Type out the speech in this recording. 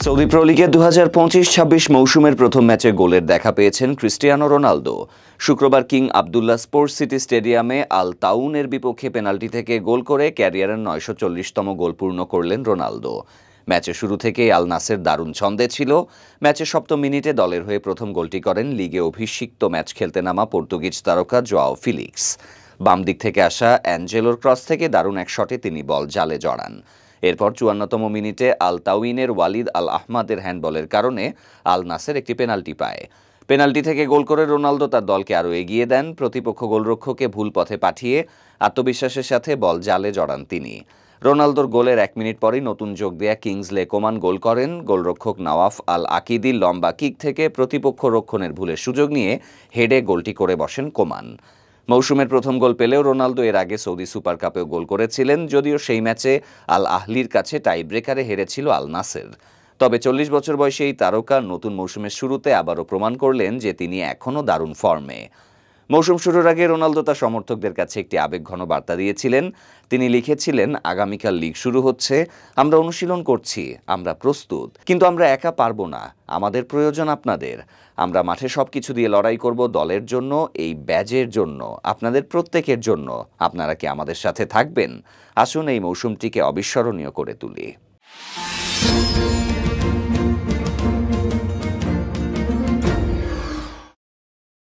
Saudi pro লিগের 2025-26 মৌসুমের প্রথম ম্যাচে গোলের দেখা পেয়েছেন ক্রিস্টিয়ানো রোনালদো। শুক্রবার কিং আবদুল্লাহ স্পোর্টস সিটি স্টেডিয়ামে আল তাউনের বিপক্ষে পেনাল্টি থেকে গোল করে ক্যারিয়ারের 940তম গোল পূর্ণ করলেন রোনালদো। ম্যাচের শুরু থেকেই আল নাসের দারুণ ছন্দে ছিল। ম্যাচের 7ম মিনিটে দলের হয়ে প্রথম গোলটি করেন লিগে অভিষিক্ত ম্যাচ খেলতে নামা পর্তুগিজ তারকা জোয়াও ফিলিক্স। বাম দিক থেকে আসা অ্যাঞ্জেলোর ক্রস থেকে দারুণ এক শটে তিনি বল জালে জড়ান। এরপর 54তম মিনিটে আল তাউইনের ওয়ালিদ আল আহমাদের হ্যান্ডবলের কারণে আল নাসের একটি পেনাল্টি পায়। পেনাল্টি থেকে গোল করে রোনালদো তার দলকে আরও এগিয়ে দেন। প্রতিপক্ষ গোলরক্ষককে ভুল পথে পাঠিয়ে আত্মবিশ্বাসের সাথে বল জালে জড়ান তিনি। রোনালদোর গোলের 1 মিনিট পরেই নতুন যোগ দেয়া কিংসলে কোমান গোল করেন। গোলরক্ষক নওয়াফ আল আকিদি লম্বা কিক থেকে প্রতিপক্ষ রক্ষণের ভুলের সুযোগ নিয়ে হেডে গোলটি করে বসেন কোমান। মৌসুমের প্রথম গোল পেলেও রোনালদো এর আগে সৌদি সুপার কাপেও গোল করেছিলেন, যদিও সেই ম্যাচে আল আহলির কাছে টাই ব্রেকারে হেরেছিল আল নাসের। তবে 40 বছর বয়সী এই তারকা নতুন মৌসুমের শুরুতে আবারও প্রমাণ করলেন যে তিনি এখনও দারুণ ফর্মে। মৌসুম শুরুর আগে রোনালদো তার সমর্থকদের কাছে একটি আবেগঘন বার্তা দিয়েছিলেন। তিনি লিখেছিলেন, আগামীকাল লিগ শুরু হচ্ছে, আমরা অনুশীলন করছি, আমরা প্রস্তুত, কিন্তু আমরা একা পারবো না, আমাদের প্রয়োজন আপনাদের। আমরা মাঠে সবকিছু দিয়ে লড়াই করব দলের জন্য, এই ব্যাজের জন্য, আপনাদের প্রত্যেকের জন্য। আপনারা কি আমাদের সাথে থাকবেন? আসুন এই মৌসুমটিকে অবিস্মরণীয় করে তুলি।